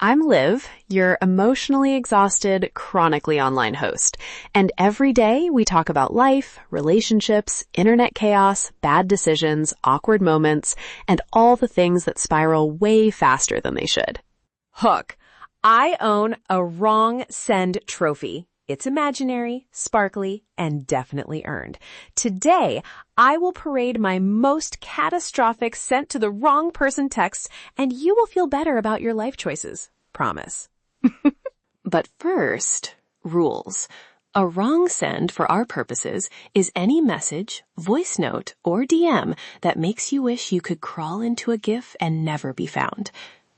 I'm Liv, your emotionally exhausted, chronically online host. And every day we talk about life, relationships, internet chaos, bad decisions, awkward moments, and all the things that spiral way faster than they should. Hook. I own a wrong send trophy. It's imaginary, sparkly, and definitely earned. Today, I will parade my most catastrophic sent to the wrong person texts, and you will feel better about your life choices. Promise. But first, rules. A wrong send for our purposes is any message, voice note, or DM that makes you wish you could crawl into a GIF and never be found.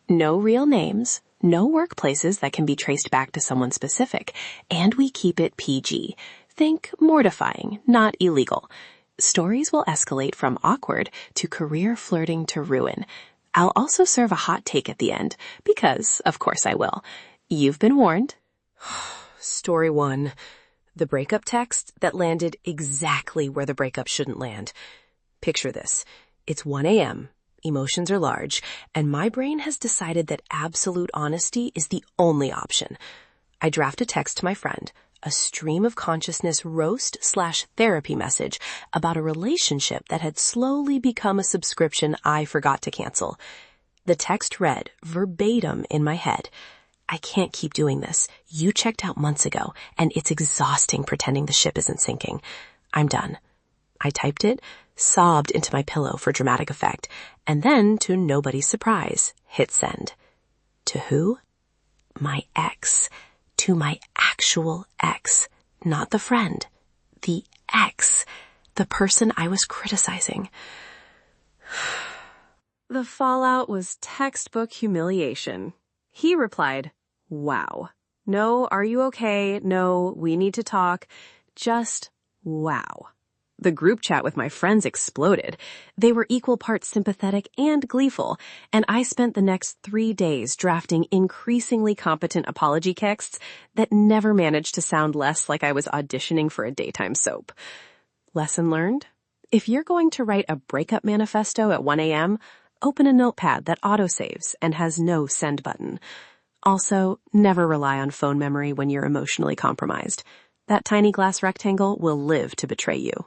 No real names. No workplaces that can be traced back to someone specific, and we keep it PG. Think mortifying, not illegal. Stories will escalate from awkward to career flirting to ruin. I'll also serve a hot take at the end, because, of course I will. You've been warned. Story 1. The breakup text that landed exactly where the breakup shouldn't land. Picture this. It's 1 a.m. Emotions are large, and my brain has decided that absolute honesty is the only option. I draft a text to my friend, a stream of consciousness roast/therapy message about a relationship that had slowly become a subscription I forgot to cancel. The text read verbatim in my head. I can't keep doing this. You checked out months ago, and it's exhausting pretending the ship isn't sinking. I'm done. I typed it, sobbed into my pillow for dramatic effect, and then, to nobody's surprise, hit send. To who? My ex. To my actual ex. Not the friend. The ex. The person I was criticizing. The fallout was textbook humiliation. He replied, "Wow. No, are you okay? No, we need to talk. Just wow." The group chat with my friends exploded. They were equal parts sympathetic and gleeful, and I spent the next 3 days drafting increasingly competent apology texts that never managed to sound less like I was auditioning for a daytime soap. Lesson learned? If you're going to write a breakup manifesto at 1 a.m., open a notepad that autosaves and has no send button. Also, never rely on phone memory when you're emotionally compromised. That tiny glass rectangle will live to betray you.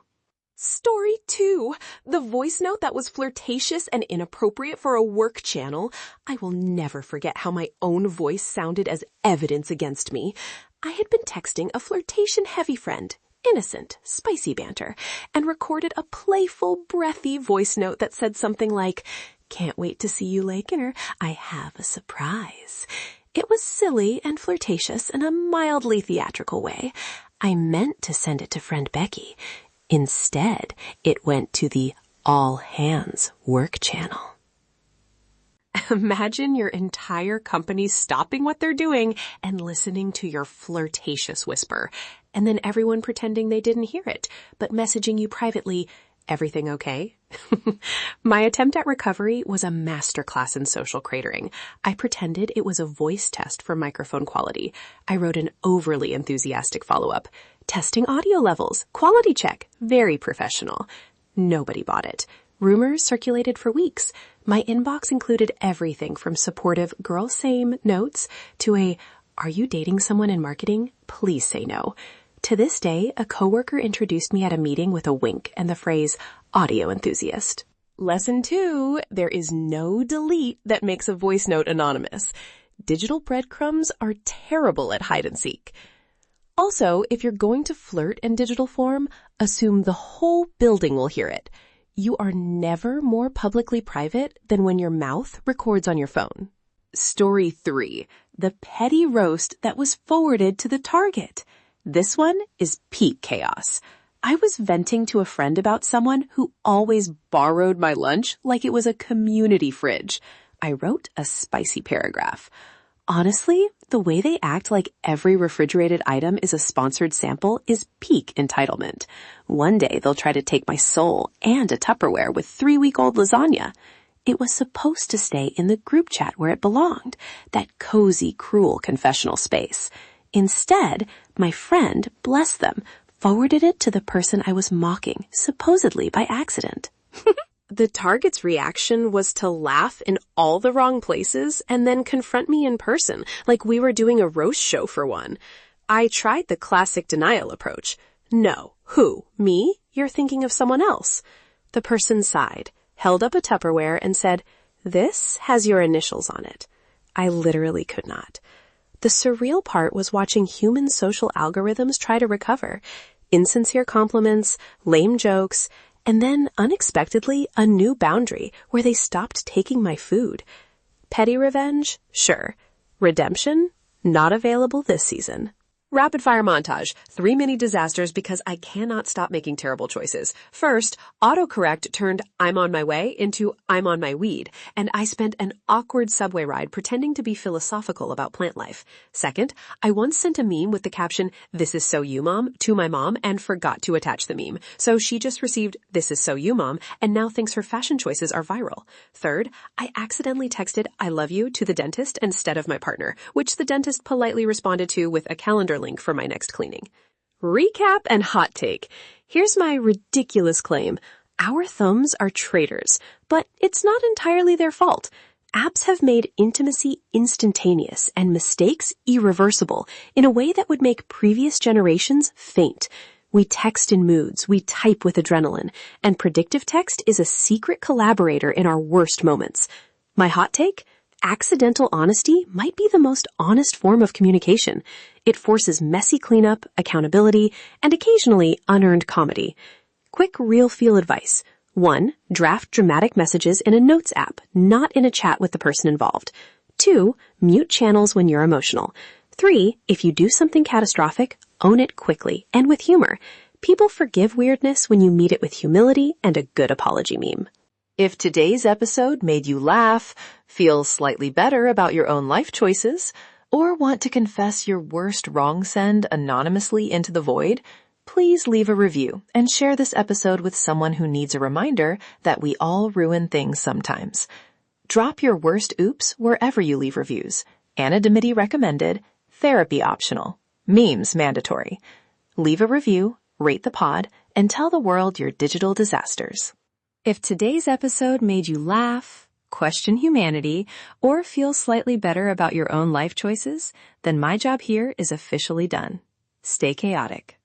Story 2. The voice note that was flirtatious and inappropriate for a work channel. I will never forget how my own voice sounded as evidence against me. I had been texting a flirtation-heavy friend, innocent, spicy banter, and recorded a playful, breathy voice note that said something like, "Can't wait to see you later. I have a surprise." It was silly and flirtatious in a mildly theatrical way. I meant to send it to friend Becky. Instead, it went to the all hands work channel. Imagine your entire company stopping what they're doing and listening to your flirtatious whisper, and then everyone pretending they didn't hear it, but messaging you privately, "Everything okay?" My attempt at recovery was a masterclass in social cratering. I pretended it was a voice test for microphone quality. I wrote an overly enthusiastic follow-up. Testing audio levels. Quality check. Very professional. Nobody bought it. Rumors circulated for weeks. My inbox included everything from supportive girl same notes to a, "Are you dating someone in marketing? Please say no." To this day, a coworker introduced me at a meeting with a wink and the phrase, "audio enthusiast." Lesson 2, there is no delete that makes a voice note anonymous. Digital breadcrumbs are terrible at hide and seek. Also, if you're going to flirt in digital form, assume the whole building will hear it. You are never more publicly private than when your mouth records on your phone. Story 3, the petty roast that was forwarded to the target. This one is peak chaos. I was venting to a friend about someone who always borrowed my lunch like it was a community fridge. I wrote a spicy paragraph. Honestly, the way they act like every refrigerated item is a sponsored sample is peak entitlement. One day they'll try to take my soul and a Tupperware with 3-week-old lasagna. It was supposed to stay in the group chat where it belonged, that cozy, cruel confessional space. Instead, my friend, bless them, forwarded it to the person I was mocking, supposedly by accident. The target's reaction was to laugh in all the wrong places and then confront me in person, like we were doing a roast show for one. I tried the classic denial approach. No. Who? Me? You're thinking of someone else. The person sighed, held up a Tupperware, and said, "This has your initials on it." I literally could not. The surreal part was watching human social algorithms try to recover. Insincere compliments, lame jokes, and then, unexpectedly, a new boundary where they stopped taking my food. Petty revenge? Sure. Redemption? Not available this season. Rapid fire montage. 3 mini disasters because I cannot stop making terrible choices. First, autocorrect turned "I'm on my way" into "I'm on my weed, and I spent an awkward subway ride pretending to be philosophical about plant life. Second, I once sent a meme with the caption, "This is so you, Mom," to my mom and forgot to attach the meme. So she just received, "This is so you, Mom," and now thinks her fashion choices are viral. Third, I accidentally texted "I love you" to the dentist instead of my partner, which the dentist politely responded to with a calendar link for my next cleaning. Recap and hot take. Here's my ridiculous claim. Our thumbs are traitors, but it's not entirely their fault. Apps have made intimacy instantaneous and mistakes irreversible in a way that would make previous generations faint. We text in moods, we type with adrenaline, and predictive text is a secret collaborator in our worst moments. My hot take? Accidental honesty might be the most honest form of communication. It forces messy cleanup, accountability, and occasionally unearned comedy. Quick real feel advice. 1. Draft dramatic messages in a notes app, not in a chat with the person involved. 2. Mute channels when you're emotional. 3. If you do something catastrophic, own it quickly and with humor. People forgive weirdness when you meet it with humility and a good apology meme. If today's episode made you laugh, feel slightly better about your own life choices, or want to confess your worst wrong send anonymously into the void, please leave a review and share this episode with someone who needs a reminder that we all ruin things sometimes. Drop your worst oops wherever you leave reviews. Anonymity recommended, therapy optional, memes mandatory. Leave a review, rate the pod, and tell the world your digital disasters. If today's episode made you laugh, question humanity, or feel slightly better about your own life choices, then my job here is officially done. Stay chaotic.